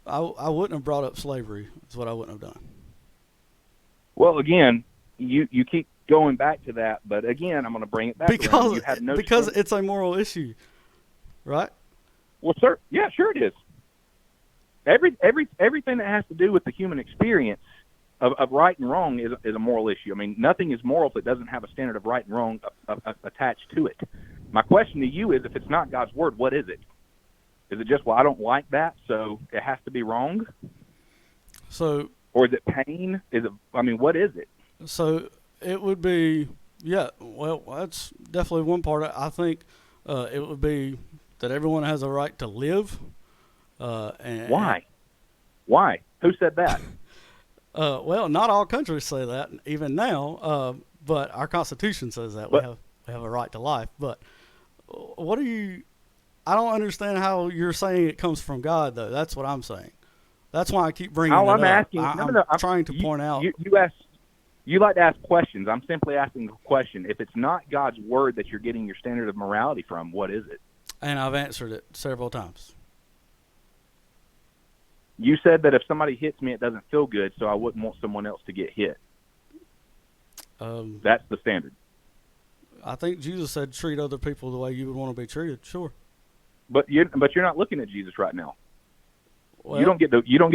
I wouldn't have brought up slavery. Is what I wouldn't have done. Well, again, you keep going back to that, but again, I'm going to bring it back because around. You have no because it's a moral issue, right? Well, sir, yeah, sure it is. Everything that has to do with the human experience of right and wrong is a moral issue. I mean, nothing is moral if it doesn't have a standard of right and wrong attached to it. My question to you is, if it's not God's word, what is it? Is it just, well, I don't like that, so it has to be wrong? So. Or is it pain? What is it? So it would be, yeah, well, that's definitely one part. I think it would be that everyone has a right to live. Why? Why? Who said that? Well, not all countries say that, even now, but our Constitution says that. We have a right to life. But I don't understand how you're saying it comes from God, though. That's what I'm saying. That's why I keep bringing it up. I'm trying to point out. You like to ask questions. I'm simply asking a question. If it's not God's word that you're getting your standard of morality from, what is it? And I've answered it several times. You said that if somebody hits me, it doesn't feel good, so I wouldn't want someone else to get hit. That's the standard. I think Jesus said treat other people the way you would want to be treated. Sure. But you're not looking at Jesus right now. Well, you don't get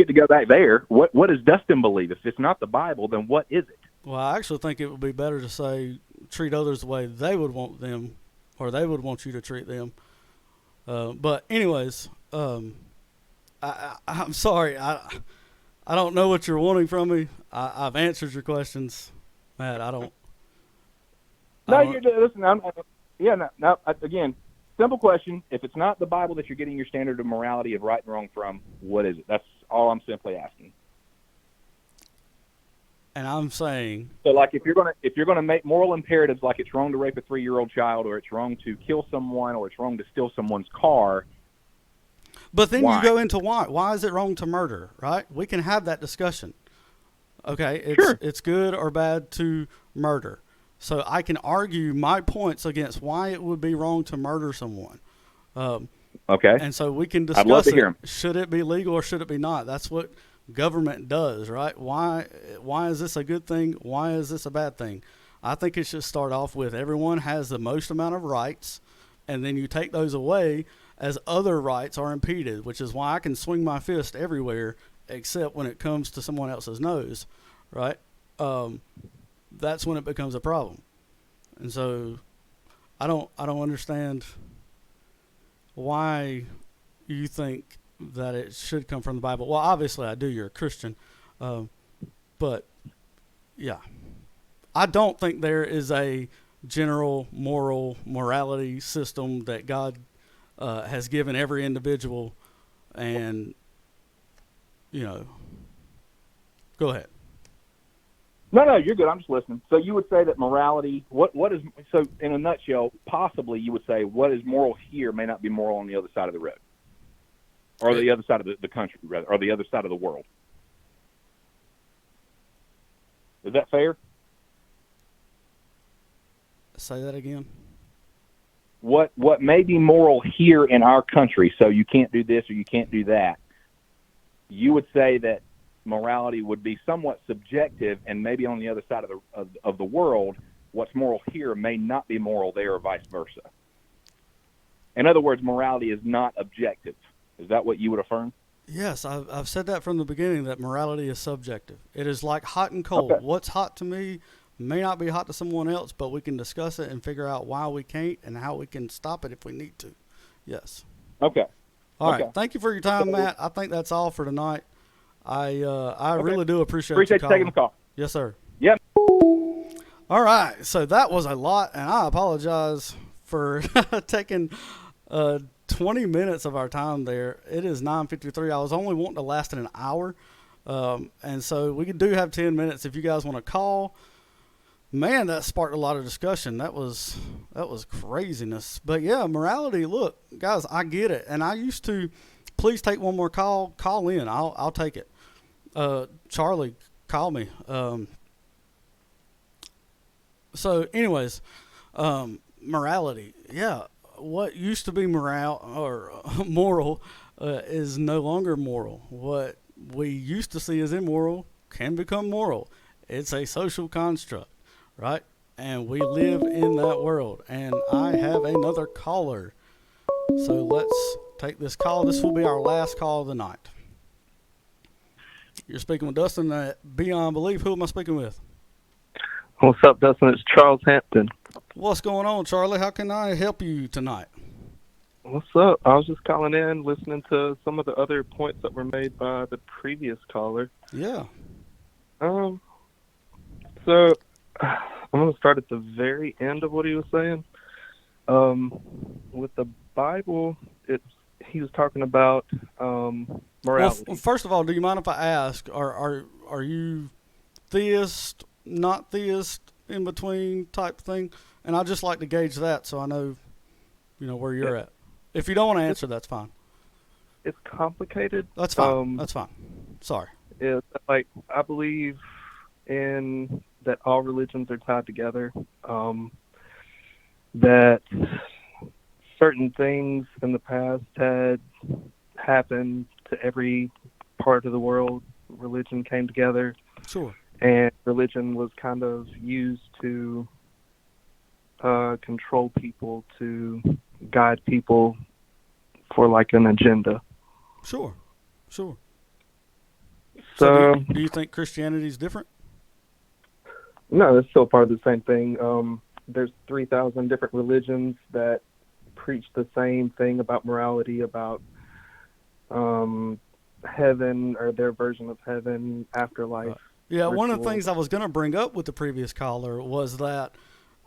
to go back there. What does Dustin believe? If it's not the Bible, then what is it? Well, I actually think it would be better to say treat others the way they would want them, or they would want you to treat them. But anyways, I'm sorry. I don't know what you're wanting from me. I've answered your questions, Matt. Listen. Again. Simple question. If it's not the Bible that you're getting your standard of morality of right and wrong from, what is it? That's all I'm simply asking. And I'm saying, so, like, if you're gonna make moral imperatives, like it's wrong to rape a 3-year-old child, or it's wrong to kill someone, or it's wrong to steal someone's car. But then you go into why. Why is it wrong to murder? Right? We can have that discussion. Okay, it's good or bad to murder. So I can argue my points against why it would be wrong to murder someone. Okay. And so we can discuss I'd love to hear 'em. Should it be legal or should it be not? That's what government does, right? Why is this a good thing? Why is this a bad thing? I think it should start off with everyone has the most amount of rights, and then you take those away as other rights are impeded, which is why I can swing my fist everywhere except when it comes to someone else's nose, right? That's when it becomes a problem. And so I don't understand why you think that it should come from the Bible. Well, obviously I do. You're a Christian. But yeah, I don't think there is a general morality system that God has given every individual, and you know, go ahead. No, you're good. I'm just listening. So you would say that morality, what is, so in a nutshell, possibly you would say what is moral here may not be moral on the other side of the road, or the other side of the country, rather, or the other side of the world. Is that fair? Say that again. What may be moral here in our country, so you can't do this or you can't do that, you would say that morality would be somewhat subjective, and maybe on the other side of the world, what's moral here may not be moral there, or vice versa. In other words, morality is not objective. Is that what you would affirm? Yes, I've said that from the beginning, that morality is subjective. It is like hot and cold. Okay. What's hot to me may not be hot to someone else, but we can discuss it and figure out why we can't and how we can stop it if we need to. Yes. Okay. All Okay. right. Thank you for your time, Matt. I think that's all for tonight. I Okay. really do appreciate you calling. taking the call. Yes, sir. Yep. All right. So that was a lot, and I apologize for taking 20 minutes of our time there. It is 9:53. I was only wanting to last an hour, and so we do have 10 minutes if you guys want to call. Man, that sparked a lot of discussion. That was craziness. But yeah, morality. Look, guys, I get it, and I used to. Please take one more call. Call in. I'll take it. Charlie, call me. So, anyways, morality. Yeah, what used to be moral or moral is no longer moral. What we used to see as immoral can become moral. It's a social construct, right? And we live in that world. And I have another caller. So let's take this call. This will be our last call of the night. You're speaking with Dustin at Beyond Belief. Who am I speaking with? What's up, Dustin? It's Charles Hampton. What's going on, Charlie? How can I help you tonight? What's up? I was just calling in, listening to some of the other points that were made by the previous caller. Yeah. So I'm going to start at the very end of what he was saying. With the Bible, he was talking about morality. Well, first of all, do you mind if I ask, are you theist, not theist, in between type thing? And I'd just like to gauge that so I know, where you're at. If you don't want to answer, that's fine. It's complicated. That's fine. That's fine. Sorry. It's like, I believe in that all religions are tied together. That certain things in the past had happened to every part of the world. Religion came together. Sure. And religion was kind of used to control people, to guide people for like an agenda. Sure. So So do you think Christianity is different? no, it's still part of the same thing. There's 3,000 different religions that preach the same thing about morality, about heaven or their version of heaven, afterlife. Yeah, one of the ritual. things I was going to bring up with the previous caller was that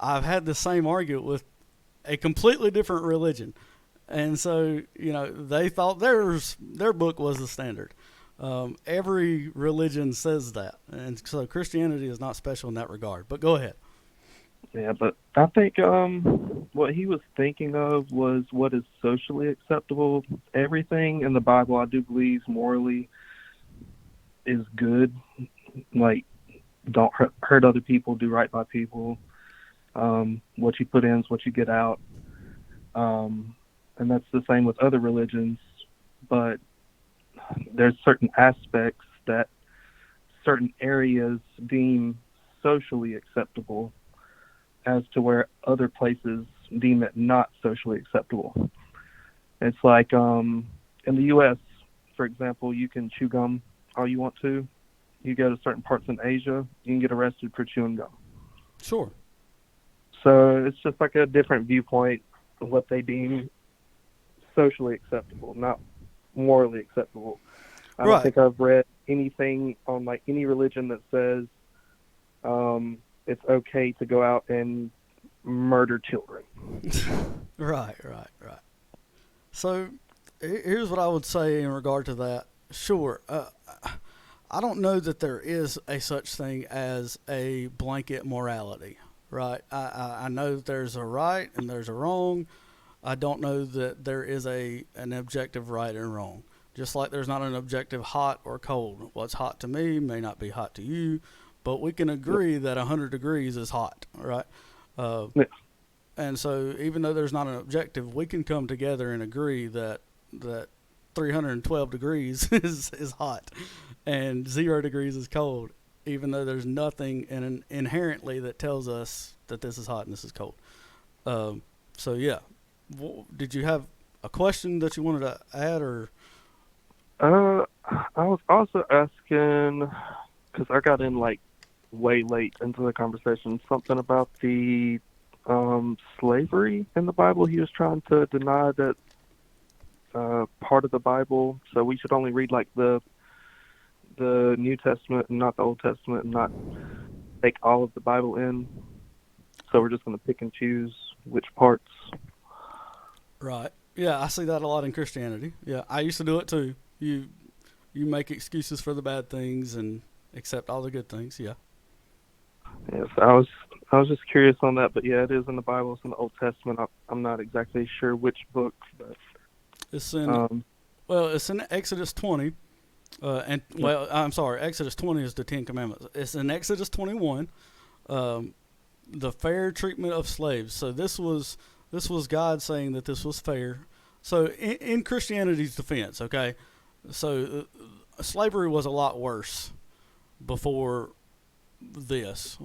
I've had the same argument with a completely different religion. And so, they thought their book was the standard. Every religion says that. And so Christianity is not special in that regard. But go ahead. Yeah, but I think what he was thinking of was what is socially acceptable. Everything in the Bible, I do believe, morally is good. Like, don't hurt other people, do right by people. What you put in is what you get out. And that's the same with other religions. But there's certain aspects that certain areas deem socially acceptable, as to where other places deem it not socially acceptable. It's like in the U.S., for example, you can chew gum all you want to. You go to certain parts in Asia, you can get arrested for chewing gum. Sure. So it's just like a different viewpoint of what they deem socially acceptable, not morally acceptable. I don't think I've read anything on like any religion that says it's okay to go out and murder children. Right. So here's what I would say in regard to that. Sure. I don't know that there is a such thing as a blanket morality, right? I know that there's a right and there's a wrong. I don't know that there is an objective right and wrong. Just like there's not an objective hot or cold. What's hot to me may not be hot to you, but we can agree that 100 degrees is hot, right? Uh, Yeah. and so even though there's not an objective, we can come together and agree that 312 degrees is hot and 0 degrees is cold, even though there's nothing inherently that tells us that this is hot and this is cold. So yeah, did you have a question that you wanted to add, or? I was also asking, because I got in like way late into the conversation, something about the slavery in the Bible. He was trying to deny that part of the Bible, so we should only read like the New Testament and not the Old Testament, and not take all of the Bible in. So we're just going to pick and choose which parts. Right. Yeah, I see that a lot in Christianity. Yeah, I used to do it too. You make excuses for the bad things and accept all the good things. Yeah. Yes, I was just curious on that, but yeah, it is in the Bible. It's in the Old Testament. I'm not exactly sure which book, but It's in it's in Exodus 20. I'm sorry, Exodus 20 is the 10 Commandments. It's in Exodus 21, the fair treatment of slaves. So this was God saying that this was fair. So in Christianity's defense, okay, so slavery was a lot worse before this,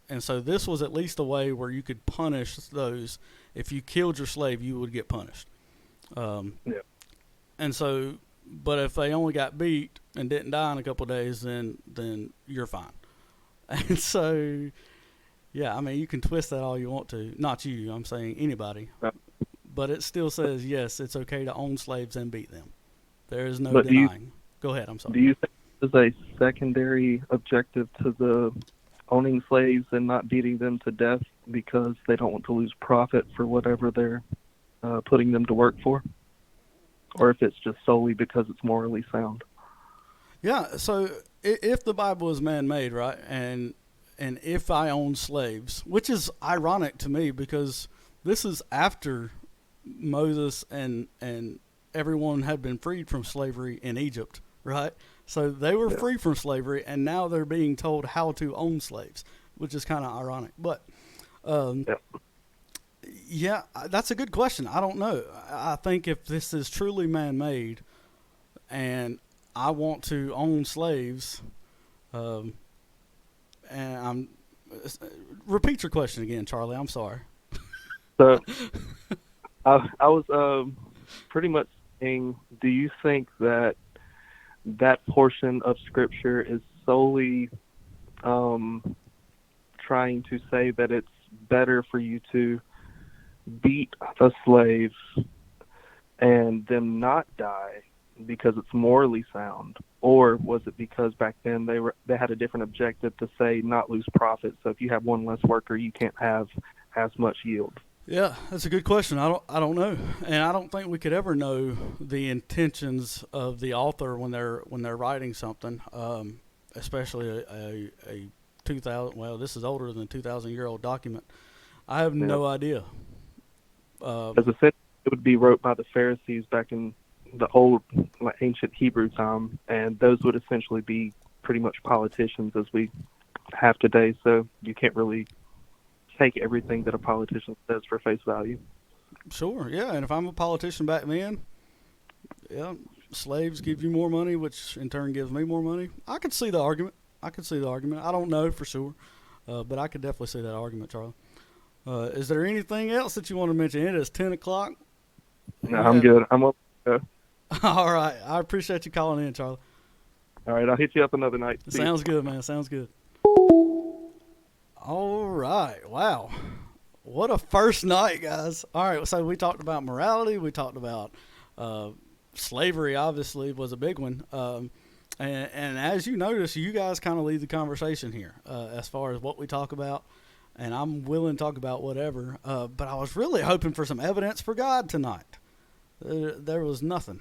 and so this was at least a way where you could punish those. If you killed your slave, you would get punished. Yeah. And so, but if they only got beat and didn't die in a couple of days, then you're fine. And so, yeah, I mean, you can twist that all you want to. Not you, I'm saying anybody. Right. But it still says, yes, it's okay to own slaves and beat them. There is no But denying. Go ahead, I'm sorry. Do you think there's a secondary objective to the owning slaves and not beating them to death because they don't want to lose profit for whatever they're putting them to work for? Or if it's just solely because it's morally sound? Yeah, so if the Bible is man-made, right, and if I own slaves, which is ironic to me because this is after Moses and everyone had been freed from slavery in Egypt, right? So they were free from slavery, and now they're being told how to own slaves, which is kind of ironic. But, yeah, that's a good question. I don't know. I think if this is truly man-made and I want to own slaves, and repeat your question again, Charlie. I'm sorry. So I was pretty much saying, do you think that portion of Scripture is solely trying to say that it's better for you to beat a slave and them not die because it's morally sound, or was it because back then they had a different objective to say not lose profit? So if you have one less worker, you can't have as much yield. Yeah, that's a good question. I don't know, and I don't think we could ever know the intentions of the author when they're writing something, especially a 2000. Well, this is older than 2,000-year-old document. I have no idea. As I said, it would be wrote by the Pharisees back in the old, ancient Hebrew time, and those would essentially be pretty much politicians as we have today. So you can't really take everything that a politician says for face value. Sure, yeah, and if I'm a politician back then, yeah, slaves give you more money, which in turn gives me more money. I could see the argument. I don't know for sure, but I could definitely see that argument, Charlie. Is there anything else that you want to mention? It is 10 o'clock. No, I'm good. I'm up. All right. I appreciate you calling in, Charlie. All right. I'll hit you up another night. Sounds good, man. Sounds good. All right. Wow. What a first night, guys. All right. So we talked about morality. We talked about slavery, obviously, was a big one. And as you notice, you guys kind of lead the conversation here as far as what we talk about. And I'm willing to talk about whatever. But I was really hoping for some evidence for God tonight. There was nothing.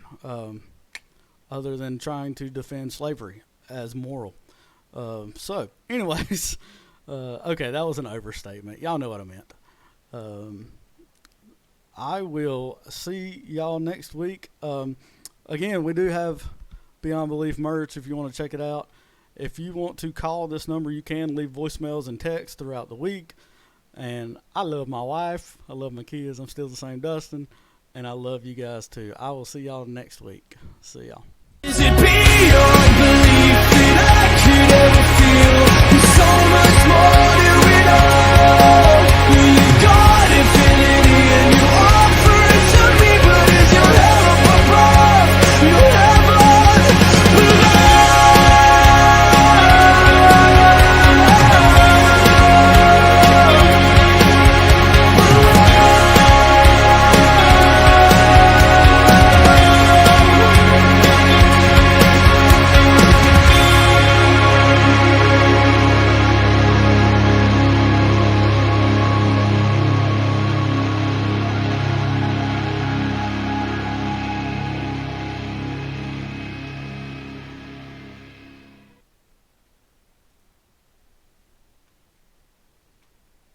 other than trying to defend slavery as moral. So, anyways, okay, that was an overstatement. Y'all know what I meant. I will see y'all next week. Again, we do have Beyond Belief merch if you want to check it out. If you want to call this number, you can leave voicemails and texts throughout the week. And I love my wife. I love my kids. I'm still the same Dustin. And I love you guys too. I will see y'all next week. See y'all.